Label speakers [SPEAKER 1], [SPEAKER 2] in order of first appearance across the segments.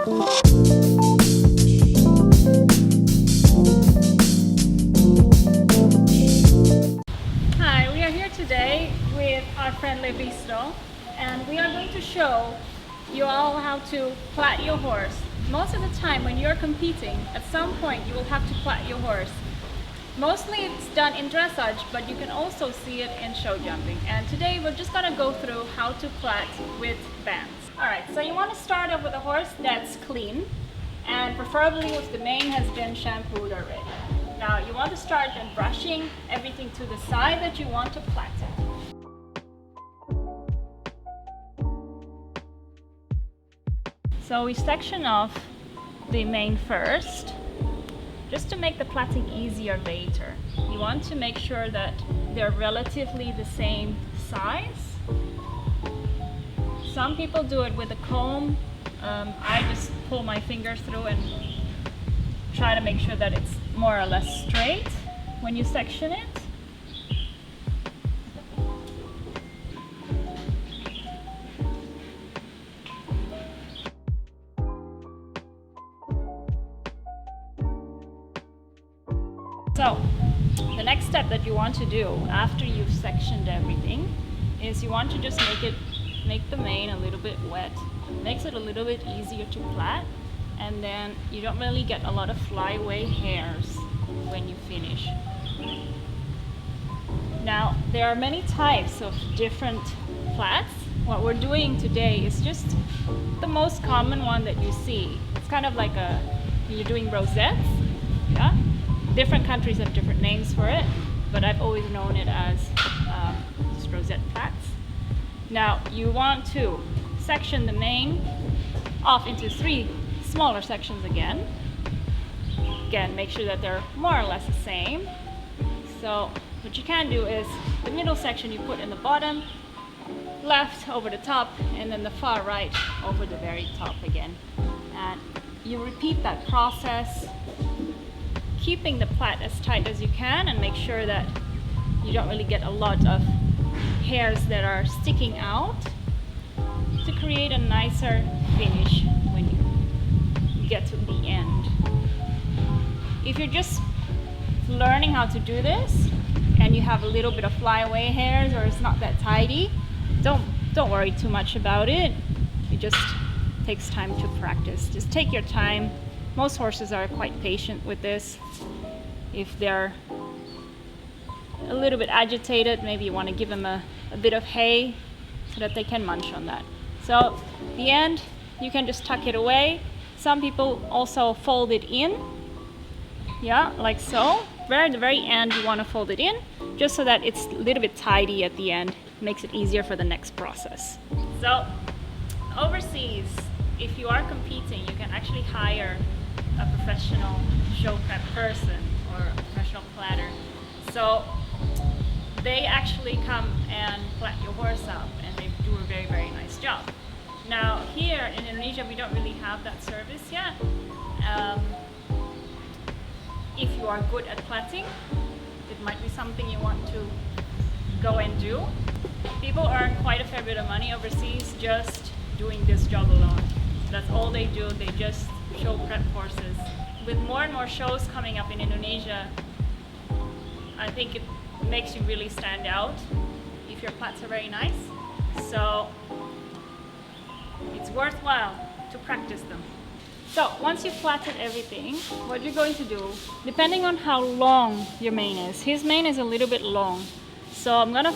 [SPEAKER 1] Hi, we are here today with our friend Levisto, and we are going to show you all how to plait your horse. Most of the time when you're competing, at some point you will have to plait your horse. Mostly it's done in dressage, but you can also see it in show jumping. And today we're just going to go through how to plait with bands. Alright, so you want to start off with a horse that's clean, and preferably if the mane has been shampooed already. Now you want to start then brushing everything to the side that you want to plait it. So we section off the mane first, just to make the plaiting easier later. You want to make sure that they're relatively the same size. Some people do it with a comb. I just pull my fingers through and try to make sure that it's more or less straight when you section it. So, the next step that you want to do after you've sectioned everything is you want to just make the mane a little bit wet. Makes it a little bit easier to plait, and then you don't really get a lot of flyaway hairs when you finish. Now, there are many types of different plaits. What we're doing today is just the most common one that you see. It's kind of like you're doing rosettes, yeah? Different countries have different names for it, but I've always known it as just rosette plaits. Now you want to section the mane off into 3 smaller sections again. Again, make sure that they're more or less the same. So what you can do is the middle section you put in the bottom, left over the top, and then the far right over the very top again. And you repeat that process, keeping the plait as tight as you can, and make sure that you don't really get a lot of hairs that are sticking out, to create a nicer finish when you get to the end. If you're just learning how to do this and you have a little bit of flyaway hairs or it's not that tidy, don't worry too much about it. It just takes time to practice. Just take your time. Most horses are quite patient with this. If they're a little bit agitated, maybe you want to give them a bit of hay so that they can munch on that. So the end, you can just tuck it away. Some people also fold it in, yeah, like so. At the very end you want to fold it in, just so that it's a little bit tidy at the end. Makes it easier for the next process. So overseas, if you are competing, you can actually hire a professional show prep person or a professional platter. So they actually come and plait your horse up, and they do a very, very nice job. Now here in Indonesia we don't really have that service yet. If you are good at plaiting, it might be something you want to go and do. People earn quite a fair bit of money overseas just doing this job alone. That's all they do. They just show prep horses. With more and more shows coming up in Indonesia, I think it makes you really stand out if your plaits are very nice. So it's worthwhile to practice them. So once you've plaited everything, what you're going to do, depending on how long your mane is, his mane is a little bit long, so I'm gonna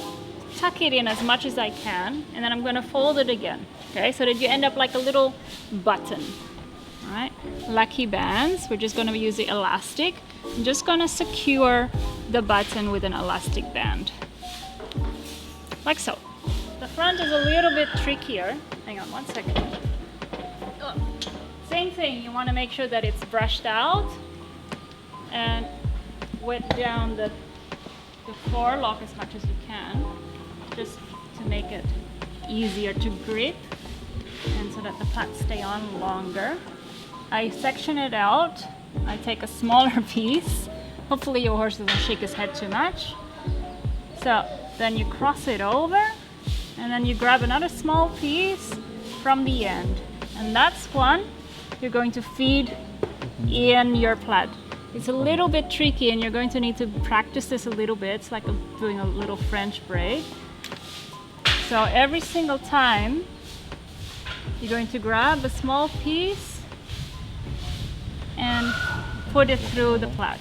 [SPEAKER 1] tuck it in as much as I can, and then I'm gonna fold it again, okay, so that you end up like a little button. All right, lucky bands, we're just gonna use the elastic. I'm just gonna secure the button with an elastic band, like so. The front is a little bit trickier. Hang on 1 second. Same thing, you want to make sure that it's brushed out and wet down the forelock as much as you can, just to make it easier to grip and so that the plaits stay on longer. I section it out. I take a smaller piece. Hopefully your horse doesn't shake his head too much. So then you cross it over, and then you grab another small piece from the end, and that's one you're going to feed in your plait. It's a little bit tricky and you're going to need to practice this a little bit. It's like doing a little French braid. So every single time you're going to grab a small piece and put it through the plait.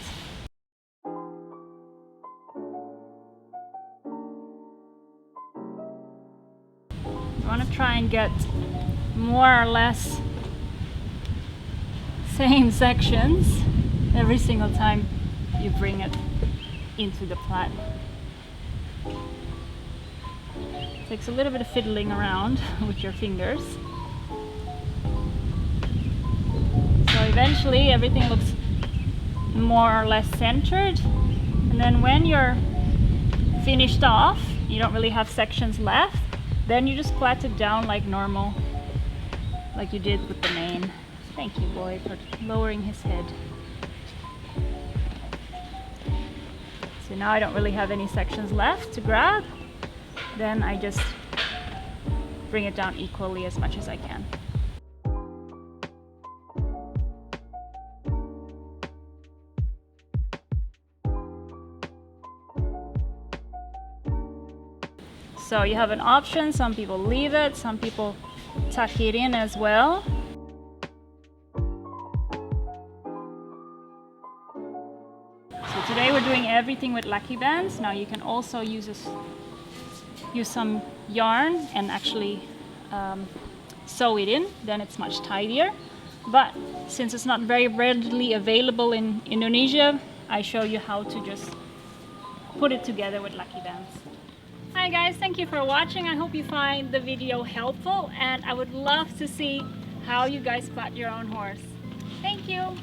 [SPEAKER 1] You want to try and get more or less same sections every single time you bring it into the plait. Takes a little bit of fiddling around with your fingers. So eventually everything looks more or less centered, and then when you're finished off, you don't really have sections left, then you just plait it down like normal, like you did with the mane. Thank you, boy, for lowering his head. So now I don't really have any sections left to grab. Then I just bring it down equally as much as I can. So you have an option. Some people leave it, some people tuck it in as well. So today we're doing everything with lucky bands. Now you can also use some yarn and actually sew it in, then it's much tidier. But since it's not very readily available in Indonesia, I show you how to just put it together with lucky bands. Hi guys, thank you for watching. I hope you find the video helpful, and I would love to see how you guys plait your own horse. Thank you.